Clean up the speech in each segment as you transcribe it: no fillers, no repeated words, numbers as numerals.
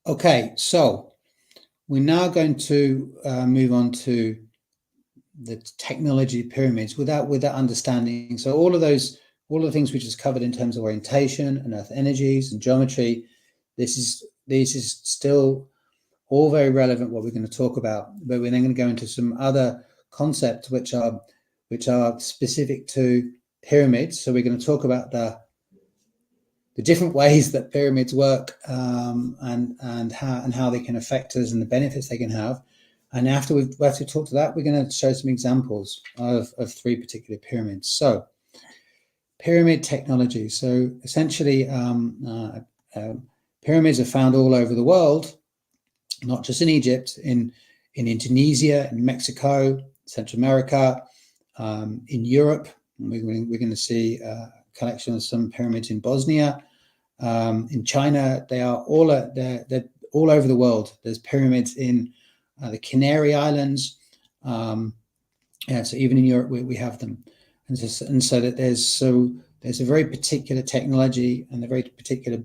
Okay, so we're now going to move on to the technology of pyramids with that understanding. So all of the things we just covered in terms of orientation and earth energies and geometry, this is still all very relevant what we're going to talk about, but we're then going to go into some other concepts which are specific to pyramids. So we're going to talk about the different ways that pyramids work, and how they can affect us and the benefits they can have. And after we've talked to that, we're going to show some examples of 3 particular pyramids. So pyramid technology. So essentially, pyramids are found all over the world, not just in Egypt, in Indonesia, in Mexico, Central America, in Europe. We're going to see a collection of some pyramids in Bosnia, in China. They're all over the world. There's pyramids in the Canary Islands. So even in Europe, we have them, and so that there's a very particular technology and a very particular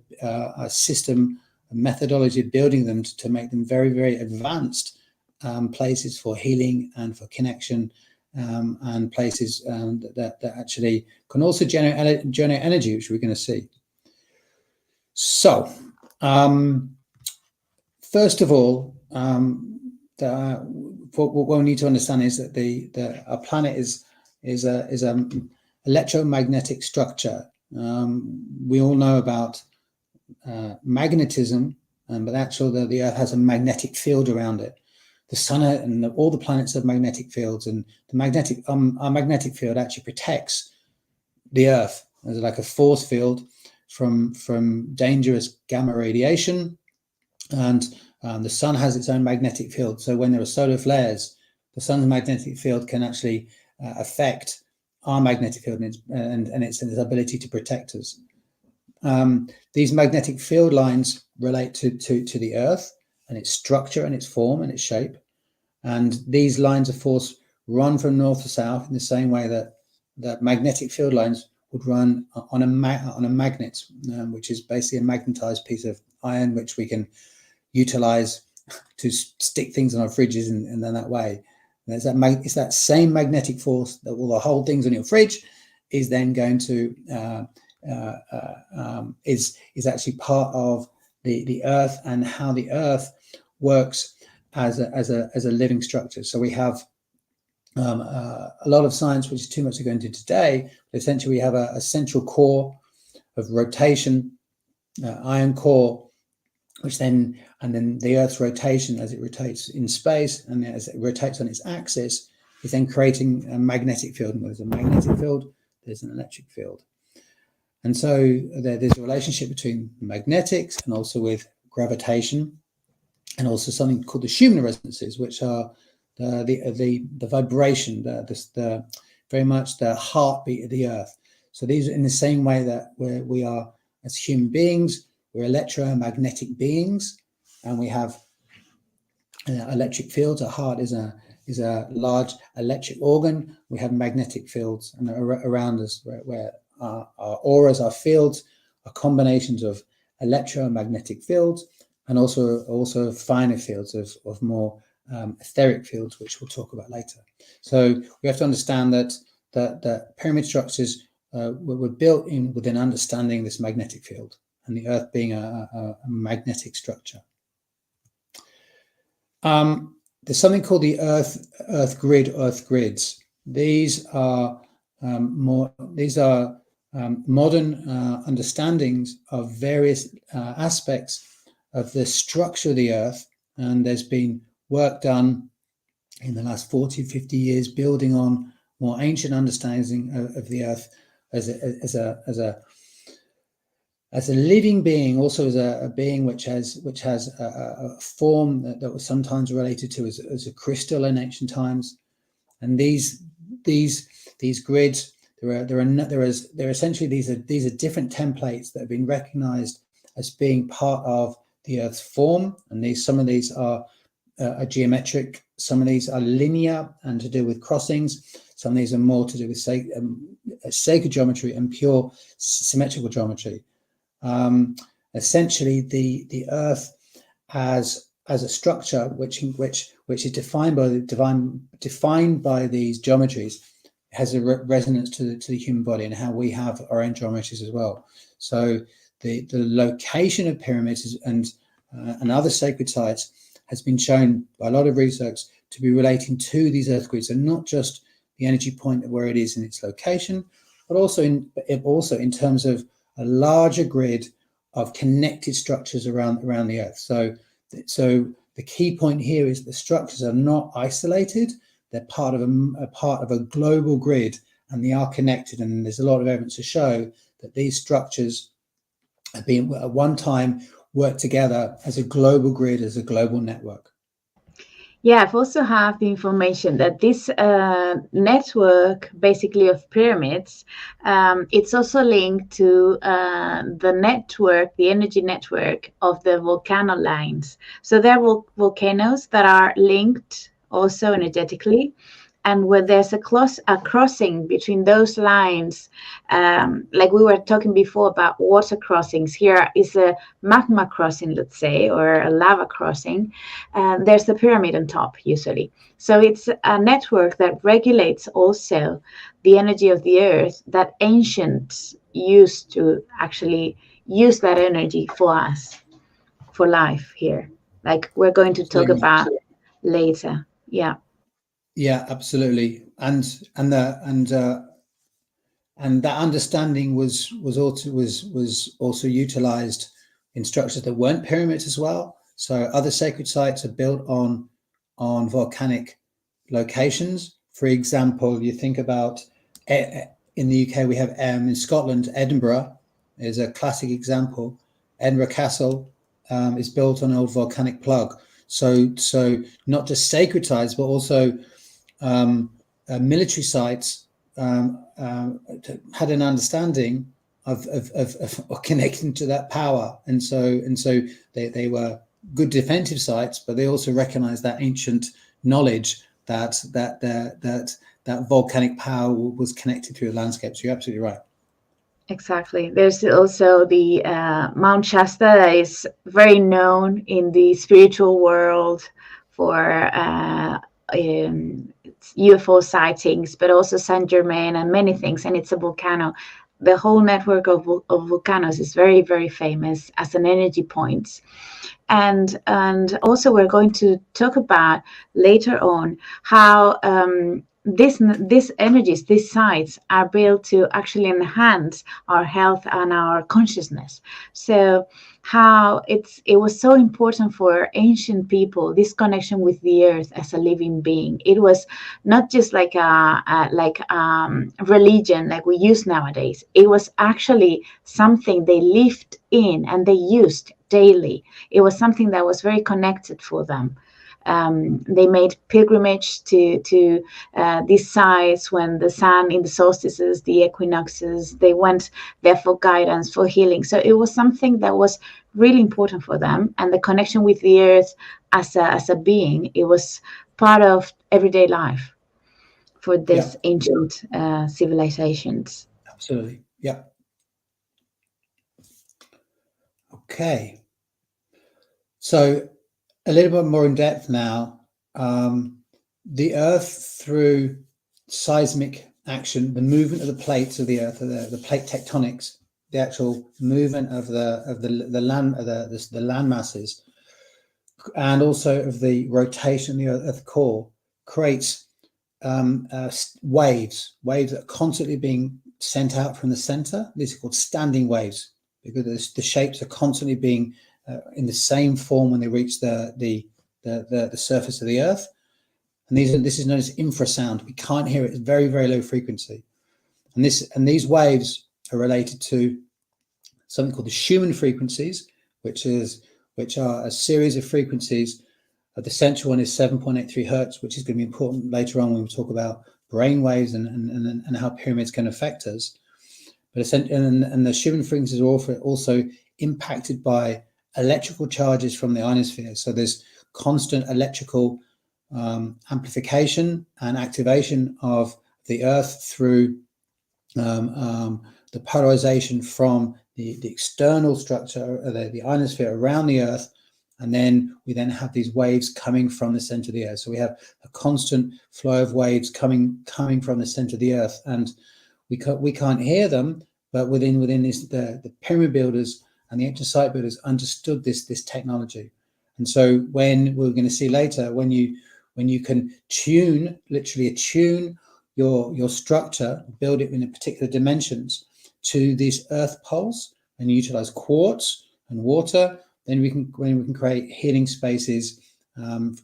system, methodology of building them to make them very, very advanced places for healing and for connection, and places that actually can also generate energy, which we're going to see. So, first of all, what we need to understand is that our planet is an electromagnetic structure. We all know about magnetism, but actually the Earth has a magnetic field around it. The Sun and all the planets have magnetic fields, and our magnetic field actually protects the Earth as like a force field from dangerous gamma radiation. And the Sun has its own magnetic field. So when there are solar flares, the Sun's magnetic field can actually affect our magnetic field and its ability to protect us. These magnetic field lines relate to the Earth and its structure and its form and its shape. And these lines of force run from north to south in the same way that magnetic field lines would run on a magnet, which is basically a magnetized piece of iron, which we can utilize to stick things on our fridges, and then that way. It's that same magnetic force that will hold things on your fridge is then going to is actually part of the Earth and how the Earth works as a living structure. So we have a lot of science, which is too much to go into today. But essentially, we have a central core of rotation, iron core, which then the Earth's rotation as it rotates in space and as it rotates on its axis is then creating a magnetic field. And there's a magnetic field, there's an electric field. And so there's a relationship between magnetics and also with gravitation, and also something called the Schumann resonances, which are the vibration, the very much the heartbeat of the Earth. So these are in the same way that we are as human beings, we're electromagnetic beings, and we have electric fields. Our heart is a large electric organ. We have magnetic fields around us, where our auras, our fields, are combinations of electromagnetic fields and also finer fields of more etheric fields, which we'll talk about later. So we have to understand that pyramid structures were built with an understanding of this magnetic field, and the Earth being a magnetic structure. There's something called the Earth grids. These are modern understandings of various aspects of the structure of the Earth, and there's been work done in the last 40, 50 years building on more ancient understanding of the Earth as a living being, also as a being which has a form that was sometimes related to as a crystal in ancient times. And these grids, they're essentially these are different templates that have been recognized as being part of the Earth's form, and some of these are geometric, some of these are linear and to do with crossings, some of these are more to do with sacred geometry and pure symmetrical geometry. Essentially, the Earth as a structure which is defined by these geometries, has a resonance to the human body and how we have our own geometries as well. So the location of pyramids and other sacred sites has been shown by a lot of research to be relating to these earth grids, and not just the energy point of where it is in its location, but also in terms of a larger grid of connected structures around the earth. So the key point here is the structures are not isolated; they're part of a global grid, and they are connected. And there's a lot of evidence to show that these structures have been at one time worked together as a global grid, as a global network. Yeah, I've also have the information that this network, basically of pyramids, it's also linked to the energy network of the volcano lines. So there are volcanoes that are linked also energetically, and where there's a crossing between those lines, like we were talking before about water crossings. Here is a magma crossing, let's say, or a lava crossing. There's the pyramid on top usually. So it's a network that regulates also the energy of the earth that ancients used to actually use that energy for us, for life here. Like we're going to talk about later. Yeah. Yeah, absolutely. And that understanding was also utilized in structures that weren't pyramids as well. So other sacred sites are built on volcanic locations. For example, you think about in the UK, we have in Scotland, Edinburgh is a classic example. Edinburgh Castle is built on an old volcanic plug. So not just sacred sites, but also military sites had an understanding of connecting to that power, and so they were good defensive sites, but they also recognized that ancient knowledge that volcanic power was connected through the landscape. So you're absolutely right. Exactly. There's also the Mount Shasta that is very known in the spiritual world for UFO sightings, but also Saint Germain and many things. And it's a volcano. The whole network of volcanoes is very, very famous as an energy point. And also we're going to talk about later on how these energies, these sites are built to actually enhance our health and our consciousness. So how it was so important for ancient people, this connection with the earth as a living being. It was not just like a religion like we use nowadays. It was actually something they lived in and they used daily. It was something that was very connected for them. They made pilgrimage to these sites when the sun in the solstices, the equinoxes, they went there for guidance, for healing. So it was something that was really important for them. And the connection with the earth as a being, it was part of everyday life for these ancient civilizations. Absolutely. Yeah. Okay. So a little bit more in depth now. The Earth, through seismic action, the movement of the plates of the Earth, the plate tectonics, the actual movement of the land masses, and also of the rotation of the Earth core, creates waves that are constantly being sent out from the center. These are called standing waves because the shapes are constantly being in the same form when they reach the surface of the Earth. And this is known as infrasound. We can't hear it. It's very, very low frequency. And these waves are related to something called the Schumann frequencies, which are a series of frequencies. The central one is 7.83 hertz, which is going to be important later on when we talk about brain waves and how pyramids can affect us. But and the Schumann frequencies are also impacted by electrical charges from the ionosphere. So there's constant electrical amplification and activation of the Earth through the polarization from the external structure, the ionosphere around the Earth, And then we then have these waves coming from the center of the earth. So we have a constant flow of waves coming from the center of the earth, and we can't hear them, but within this, the pyramid builders and the ancient site builders understood this technology. And so when we're going to see later, when you can literally attune your structure, build it in a particular dimensions to these earth poles, and utilize quartz and water, then we can create healing spaces, and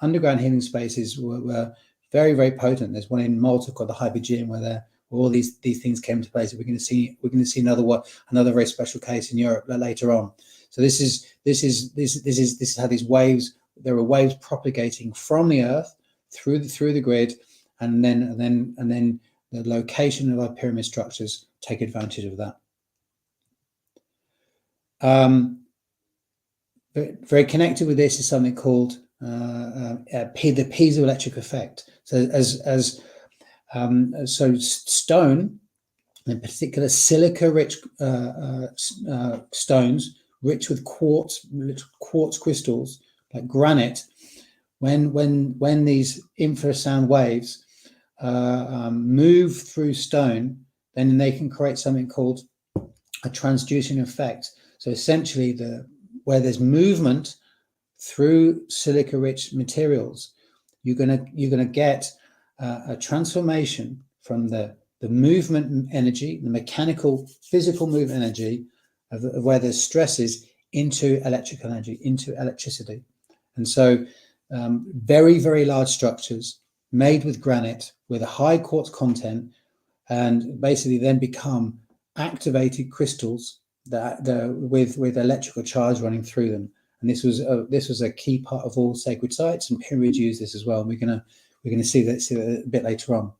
underground healing spaces were very, very potent. There's one in Malta called the Hypergeum where all these things came into place. We're going to see another very special case in Europe later on. So this is how these waves. There are waves propagating from the earth through the grid, and then the location of our pyramid structures take advantage of that. Very connected with this is something called the piezoelectric effect. So stone, in particular silica-rich stones, rich with quartz crystals like granite, when these infrasound waves move through stone, then they can create something called a transducing effect. So essentially, where there's movement through silica-rich materials, you're gonna get a transformation from the movement energy, the mechanical, physical movement energy of where there's stresses into electrical energy, into electricity. And so very, very large structures made with granite with a high quartz content, and basically then become activated crystals that with electrical charge running through them. And this was a key part of all sacred sites, and pyramids use this as well. And we're gonna see that a bit later on.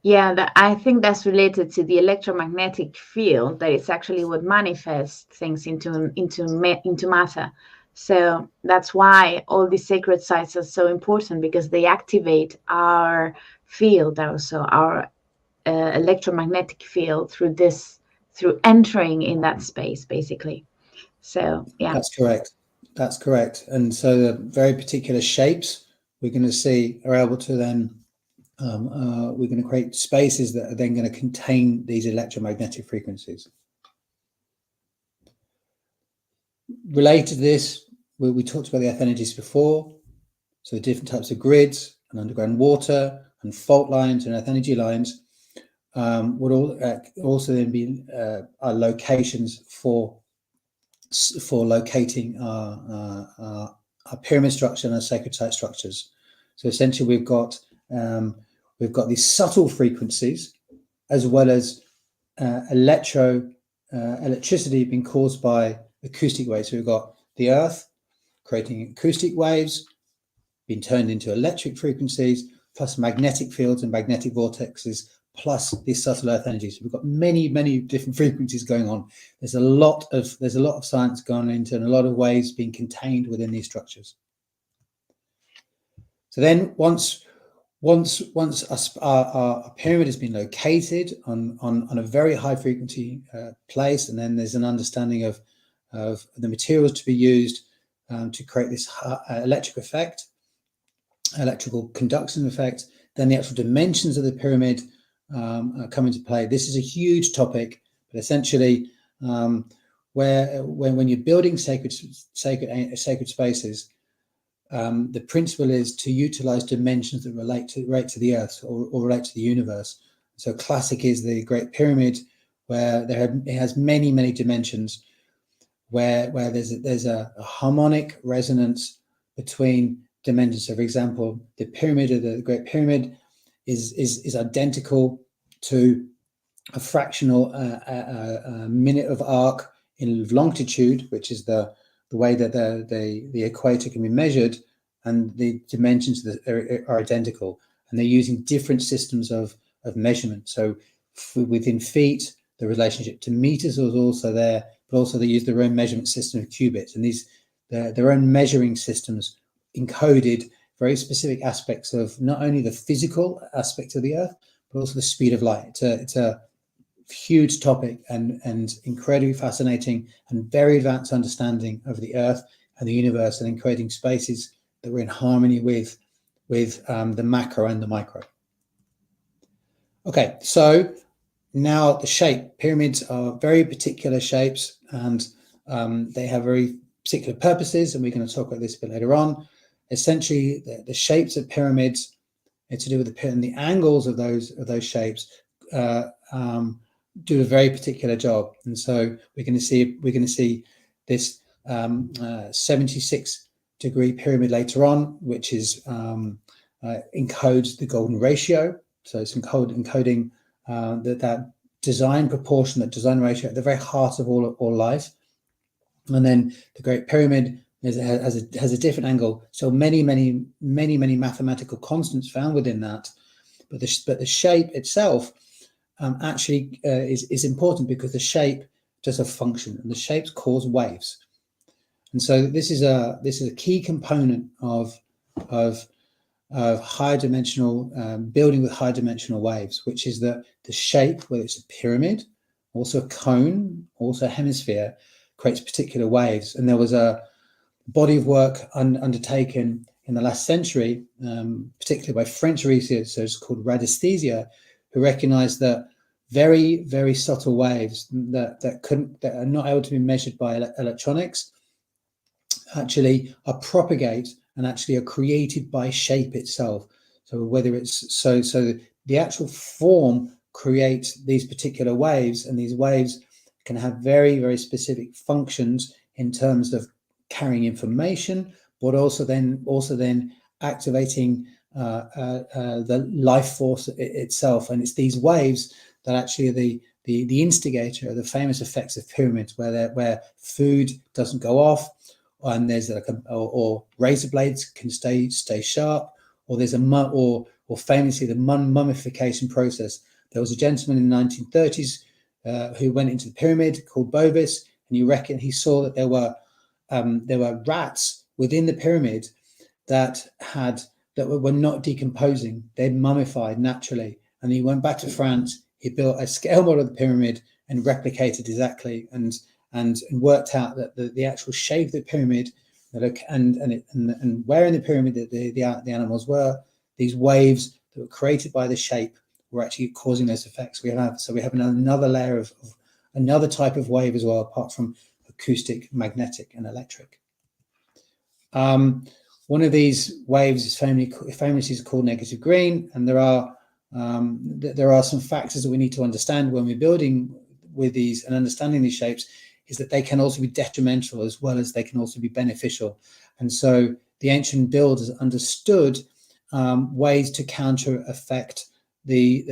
Yeah, I think that's related to the electromagnetic field. That it's actually what manifests things into matter. So that's why all these sacred sites are so important, because they activate our field, also our electromagnetic field through entering in that space, basically. So yeah, that's correct. And so the very particular shapes we're going to see are able to then we're going to create spaces that are then going to contain these electromagnetic frequencies. Related to this, we talked about the earth energies before, so the different types of grids and underground water and fault lines and earth energy lines would also then be our locations for locating our pyramid structure and our sacred site structures. So essentially, we've got these subtle frequencies, as well as electricity being caused by acoustic waves. So we've got the earth creating acoustic waves being turned into electric frequencies, plus magnetic fields and magnetic vortexes, plus these subtle earth energies. So we've got many, many different frequencies going on. There's a lot of science going into, and a lot of waves being contained within these structures. So then once our pyramid has been located on a very high frequency place, and then there's an understanding of the materials to be used to create this electrical conduction effect, then the actual dimensions of the pyramid come into play. This is a huge topic, but essentially, when you're building sacred spaces, the principle is to utilize dimensions that relate to the earth or relate to the universe. So classic is the Great Pyramid, where it has many, many dimensions, where there's a harmonic resonance between dimensions. So for example, the pyramid of the Great Pyramid is identical to a fractional minute of arc in longitude, which is the way that the equator can be measured, and the dimensions are identical, and they're using different systems of measurement. So within feet, the relationship to meters was also there, but also they use their own measurement system of cubits, and their own measuring systems encoded very specific aspects of not only the physical aspect of the earth, but also the speed of light. It's a huge topic and incredibly fascinating and very advanced understanding of the Earth and the universe, and in creating spaces that were in harmony with the macro and the micro. Okay, so now the shape. Pyramids are very particular shapes, and they have very particular purposes, and we're going to talk about this a bit later on. Essentially, the shapes of pyramids are to do with the angles of those shapes do a very particular job, and so we're going to see this 76-degree pyramid later on, which is encodes the golden ratio. So it's encoding that design proportion, that design ratio at the very heart of all life. And then the Great Pyramid has a different angle. So many mathematical constants found within that, but the shape itself actually is important, because the shape does a function, and the shapes cause waves. And so this is a key component of higher dimensional building with high dimensional waves, which is that the shape, whether it's a pyramid, also a cone, also a hemisphere, creates particular waves. And there was a body of work undertaken in the last century, particularly by French researchers called radiesthesia, who recognized that very, very subtle waves that are not able to be measured by electronics actually are propagate and actually are created by shape itself. So whether it's so the actual form creates these particular waves, and these waves can have very, very specific functions in terms of carrying information, but also then activating the life force itself. And it's these waves that actually are the instigator of the famous effects of pyramids, where food doesn't go off, and there's or razor blades can stay sharp, or there's or famously the mummification process. There was a gentleman in the 1930s who went into the pyramid called Bovis, and he saw that there were rats within the pyramid that were not decomposing. They'd mummified naturally, and he went back to France. He built a scale model of the pyramid and replicated exactly, and worked out that the actual shape of the pyramid, and where in the pyramid the animals were, these waves that were created by the shape were actually causing those effects. We have another layer of another type of wave as well, apart from acoustic, magnetic, and electric. One of these waves is famously called negative green, and there are some factors that we need to understand when we're building with these and understanding these shapes, is that they can also be detrimental as well as they can also be beneficial. And so the ancient builders understood ways to counter effect the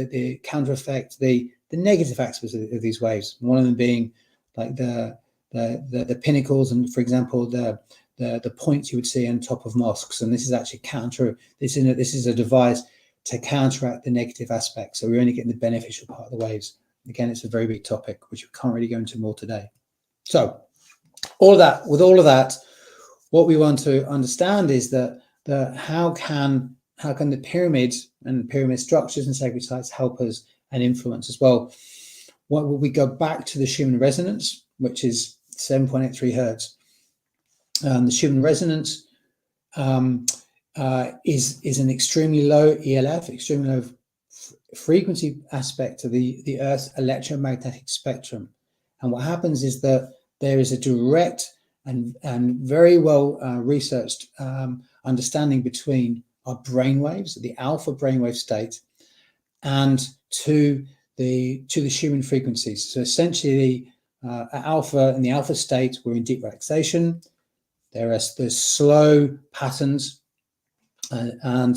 negative aspects of these waves. One of them being like the pinnacles, and for example the points you would see on top of mosques. And this is actually this is a device to counteract the negative aspects. So we're only getting the beneficial part of the waves. Again, it's a very big topic, which we can't really go into more today. So with all of that, what we want to understand is that how can the pyramids and pyramid structures and sacred sites help us and influence as well? We go back to the Schumann resonance, which is 7.83 hertz. The Schumann resonance is an extremely low ELF, extremely low frequency aspect of the Earth's electromagnetic spectrum. And what happens is that there is a direct and very well researched understanding between our brainwaves, the alpha brainwave state, and to the Schumann frequencies. So essentially, at alpha, in the alpha state, we're in deep relaxation. There's slow patterns and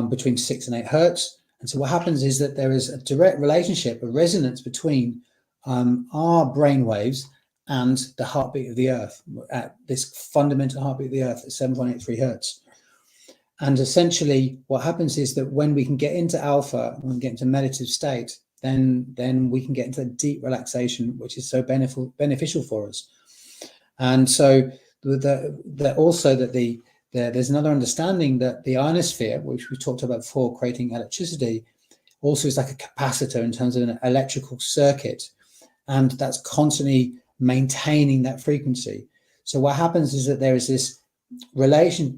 between 6 and 8 hertz. And so what happens is that there is a direct relationship, a resonance between our brain waves and the heartbeat of the Earth, at this fundamental heartbeat of the Earth at 7.83 hertz. And essentially what happens is that when we can get into alpha, when we get into meditative state, then we can get into a deep relaxation, which is so beneficial for us. And so there's another understanding that the ionosphere, which we talked about before, creating electricity, also is like a capacitor in terms of an electrical circuit, and that's constantly maintaining that frequency. So what happens is that there is this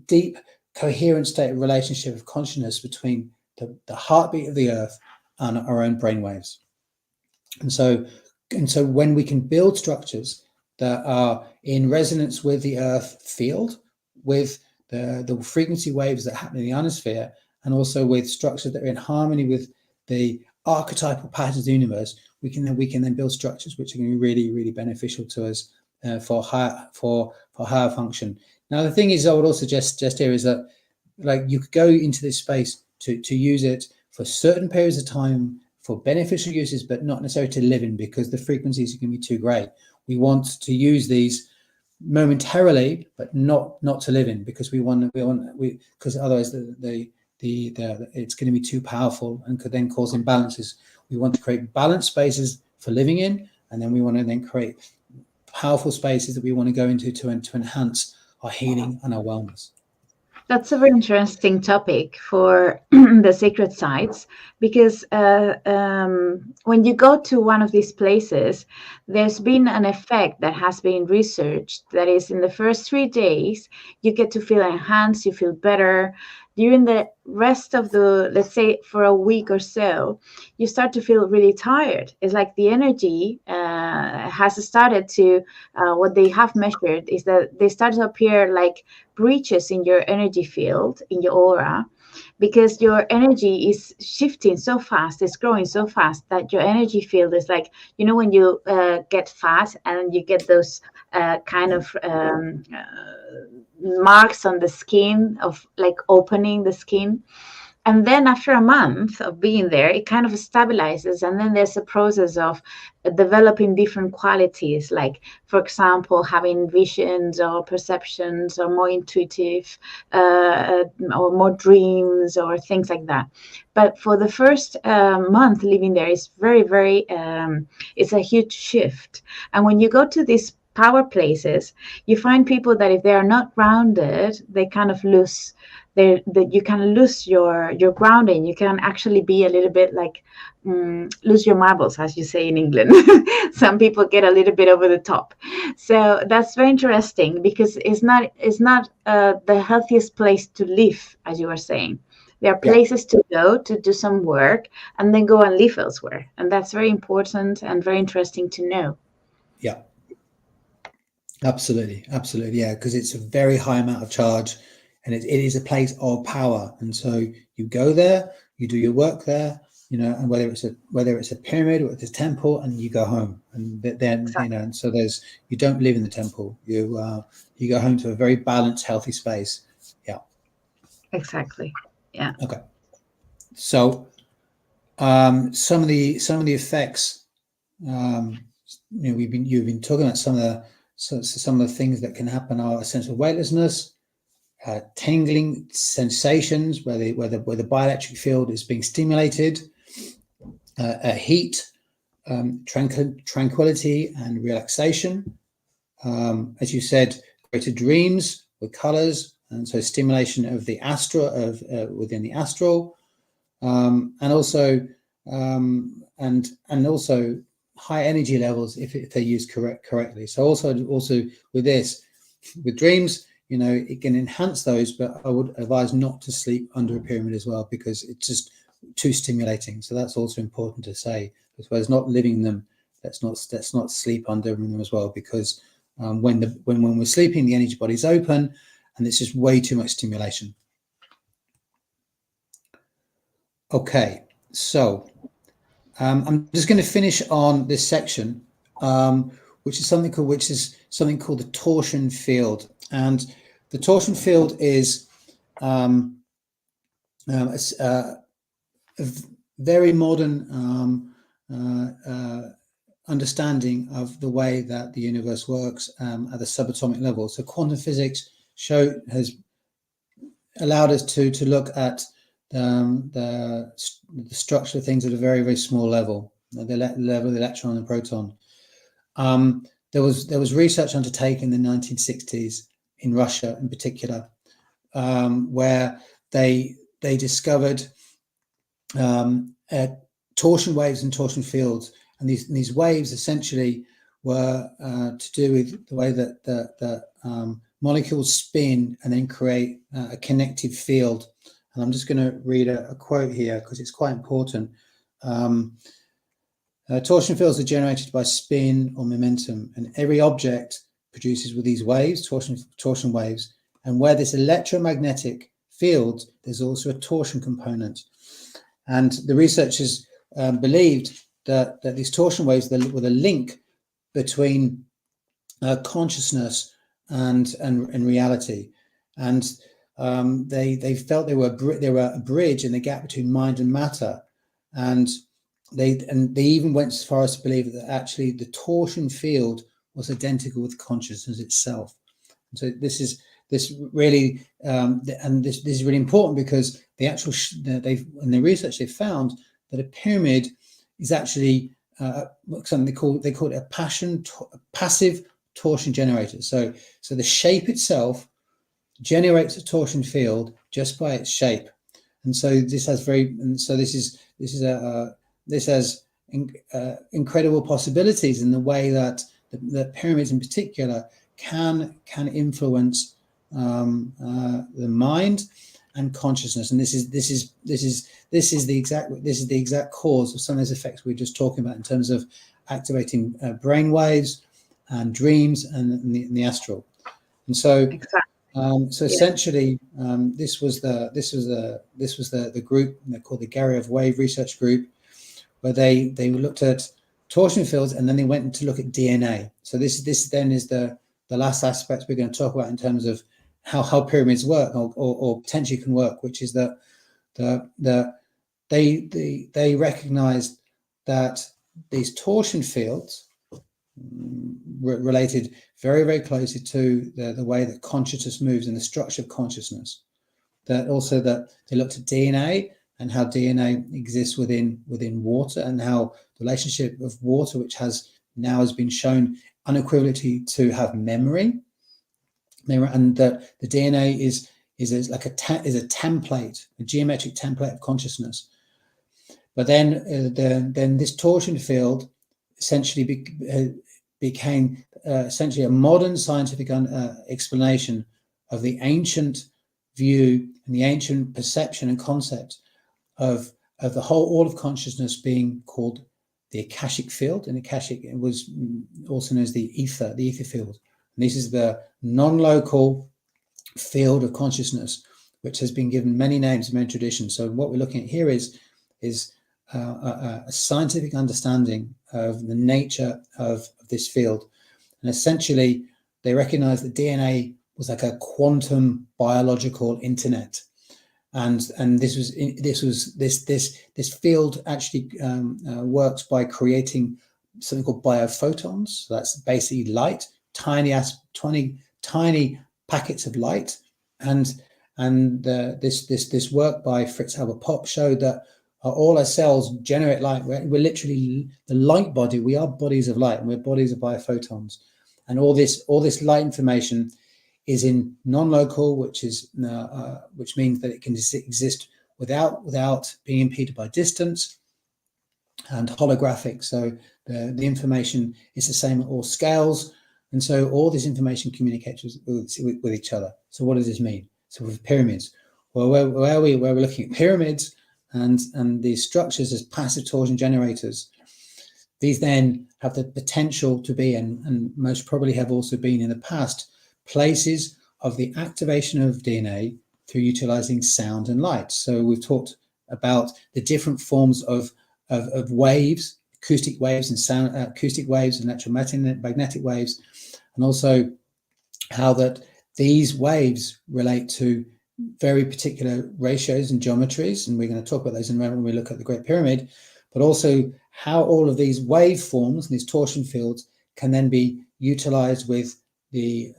deep, coherent state of relationship of consciousness between the heartbeat of the earth and our own brainwaves. And so when we can build structures that are in resonance with the earth field, with the frequency waves that happen in the ionosphere, and also with structures that are in harmony with the archetypal patterns of the universe, we can then build structures which are going to be really, really beneficial to us for higher function. Now, the thing is, I would also suggest here is that, like, you could go into this space to use it for certain periods of time for beneficial uses, but not necessarily to live in, because the frequencies are going to be too great. We want to use these momentarily, but not to live in, because because otherwise it's going to be too powerful and could then cause imbalances. We want to create balanced spaces for living in, and then we want to then create powerful spaces that we want to go into to enhance our healing and our wellness. That's a very interesting topic for the sacred sites, because when you go to one of these places, there's been an effect that has been researched, that is, in the first 3 days, you get to feel enhanced, you feel better. During the rest of let's say for a week or so, you start to feel really tired. It's like the energy has started to, what they have measured is that they start to appear like breaches in your energy field, in your aura, because your energy is shifting so fast, it's growing so fast that your energy field is like, when you get fat and you get those kind of marks on the skin of like opening the skin. And then after a month of being there, it kind of stabilizes. And then there's a process of developing different qualities, like, for example, having visions or perceptions, or more intuitive, or more dreams, or things like that. But for the first month living there, it's very, very, it's a huge shift. And when you go to these power places, you find people that if they are not grounded, they kind of lose you can lose your grounding. You can actually be a little bit like lose your marbles, as you say in England. Some people get a little bit over the top. So that's very interesting, because it's not the healthiest place to live, as you were saying. There are places to go to do some work and then go and live elsewhere, and that's very important and very interesting to know. Yeah, absolutely, yeah, because it's a very high amount of charge. And it is a place of power, and so you go there, you do your work there, and whether it's a pyramid or it's a temple, and you go home, and then Exactly. and so you don't live in the temple, you go home to a very balanced, healthy space. Yeah, exactly. Yeah. Okay. So some of the effects, you've been talking about some of the things that can happen are a sense of weightlessness, tingling sensations where the bioelectric field is being stimulated, heat, tranquility and relaxation. As you said, greater dreams with colors, and so stimulation of the astral, within the astral, and also high energy levels if they're used correctly. So also with dreams, it can enhance those, but I would advise not to sleep under a pyramid as well, because it's just too stimulating. So that's also important to say, as well as not living them. Let's not sleep under them as well, because when we're sleeping, the energy body's open, and it's just way too much stimulation. Okay, so I'm just going to finish on this section, which is something called the torsion field. And the torsion field is a very modern understanding of the way that the universe works at the subatomic level. So quantum physics has allowed us to look at the structure of things at a very, very small level, the level of the electron and the proton. There was research undertaken in the 1960s in Russia, in particular, where they discovered torsion waves and torsion fields, and these waves essentially were to do with the way that the molecules spin and then create a connective field. And I'm just going to read a quote here because it's quite important. Torsion fields are generated by spin or momentum, and every object produces with these waves, torsion waves. And where there's electromagnetic field, there's also a torsion component. And the researchers believed that these torsion waves were the link between consciousness and reality, and they felt they were a bridge in the gap between mind and matter, and they even went as far as to believe that actually the torsion field was identical with consciousness itself. And so this really this is really important because the actual in the research they found that a pyramid is actually something they call it a passive torsion generator. So the shape itself generates a torsion field just by its shape, and so this has incredible possibilities in the way that the pyramids in particular can influence the mind and consciousness, and this is the exact cause of some of those effects we were just talking about in terms of activating brain waves and dreams and the astral. And so exactly. Essentially this was the group they're called the Gariev Wave Research Group, where they looked at torsion fields and then they went to look at DNA. So this then is the last aspect we're going to talk about in terms of how pyramids work or potentially can work, which is that they recognized that these torsion fields related very, very closely to the way that consciousness moves and the structure of consciousness. That also that they looked at DNA and how DNA exists within water, and how the relationship of water, which has been shown unequivocally to have memory, and that the DNA is a template, a geometric template of consciousness. But then this torsion field essentially became essentially a modern scientific explanation of the ancient view and the ancient perception and concept of all of consciousness being called the Akashic field. And Akashic was also known as the ether field. And this is the non-local field of consciousness, which has been given many names in many traditions. So what we're looking at here is a scientific understanding of the nature of this field. And essentially, they recognized that DNA was like a quantum biological internet. And this field actually works by creating something called biophotons. So that's basically light, tiny packets of light. And this work by Fritz Albert Popp showed that all our cells generate light. We're literally the light body. We are bodies of light, and we're bodies of biophotons. And all this light information is in non-local, which means that it can exist without being impeded by distance, and holographic. So the information is the same at all scales, and so all this information communicates with each other. So what does this mean? So with pyramids, well, where we're looking at pyramids and these structures as passive torsion generators, these then have the potential to be, and most probably have also been in the past, places of the activation of DNA through utilizing sound and light. So we've talked about the different forms of waves, acoustic waves and electromagnetic waves, and also how that these waves relate to very particular ratios and geometries, and we're going to talk about those in a moment when we look at the Great Pyramid, but also how all of these waveforms and these torsion fields can then be utilized with the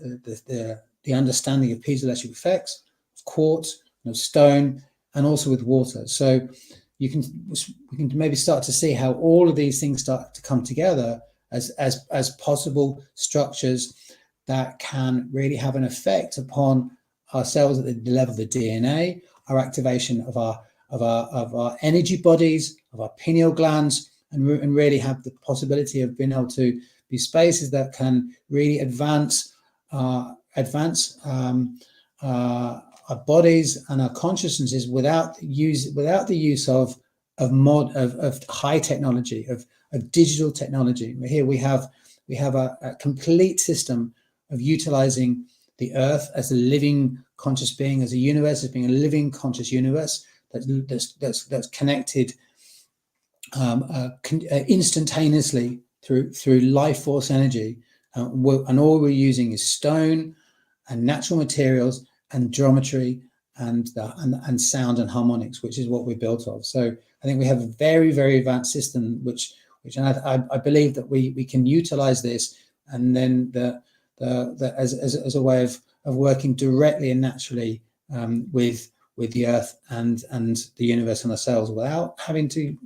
understanding of piezoelectric effects, of quartz, of stone, and also with water. So we can maybe start to see how all of these things start to come together as possible structures that can really have an effect upon ourselves at the level of the DNA, our activation of our energy bodies, our pineal glands, and really have the possibility of being able to be spaces that can really advance our bodies and our consciousnesses without the use of high technology, of digital technology. Here we have a complete system of utilizing the earth as a living conscious being, as a universe, as being a living conscious universe that's connected instantaneously through life force energy, and all we're using is stone and natural materials and geometry and sound and harmonics, which is what we're built of. So I think we have a very, very advanced system, which I believe that we can utilize this, and then as a way of working directly and naturally with the earth and the universe and ourselves, without having to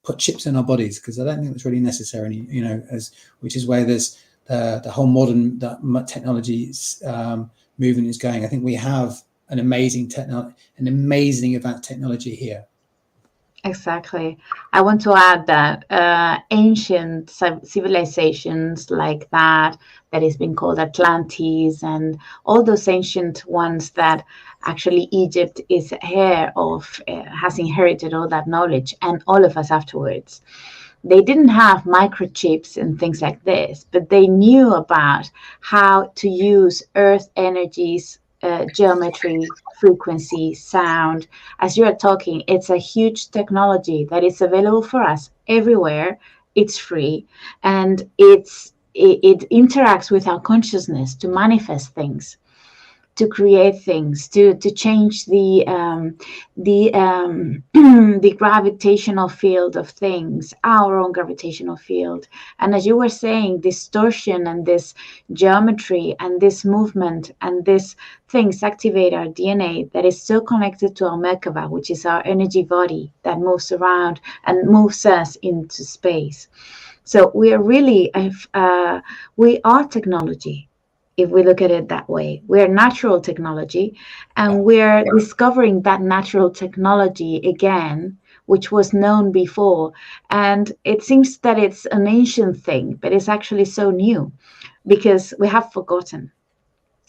put chips in our bodies, because I don't think that's really necessary. Which is where there's the whole modern technology movement is going. I think we have an amazing advanced technology here. Exactly. I want to add that ancient civilizations like that is being called Atlantis, and all those ancient ones that actually Egypt is heir of, has inherited all that knowledge, and all of us afterwards. They didn't have microchips and things like this, but they knew about how to use earth energies, geometry, frequency, sound. As you are talking, it's a huge technology that is available for us everywhere. It's free, and it interacts with our consciousness to manifest things, to create things, to change the the gravitational field of things, our own gravitational field. And as you were saying, distortion and this geometry and this movement and these things activate our DNA that is so connected to our Merkaba, which is our energy body that moves around and moves us into space. So we are really, we are technology. If we look at it that way, we're natural technology, and we're discovering that natural technology again, which was known before. And it seems that it's an ancient thing, but it's actually so new because we have forgotten.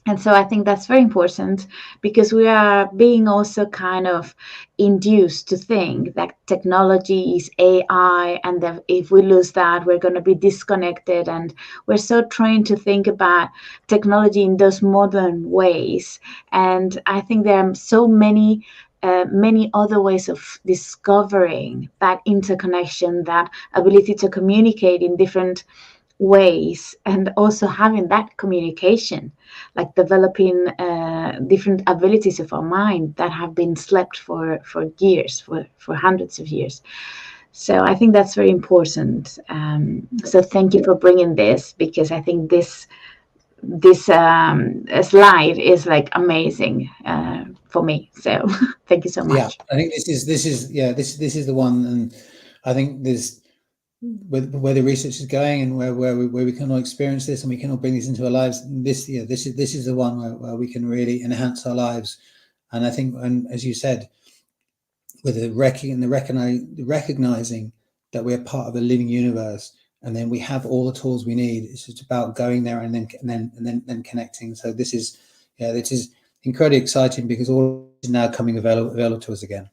And so I think that's very important, because we are being also kind of induced to think that technology is AI, and that if we lose that, we're going to be disconnected. And we're so trained to think about technology in those modern ways. And I think there are so many other ways of discovering that interconnection, that ability to communicate in different ways, and also having that communication, like developing different abilities of our mind that have been slept for years, for hundreds of years. So I think that's very important. So thank you for bringing this, because I think this slide is like amazing for me. So thank you so much. Yeah, I think this is the one, and I think there's where the research is going, and where we can all experience this, and we can all bring this into our lives. This is the one where we can really enhance our lives. And I think, and as you said, with the recognizing that we're part of a living universe, and then we have all the tools we need. It's just about going there and then connecting. So this is incredibly exciting, because all is now coming available to us again.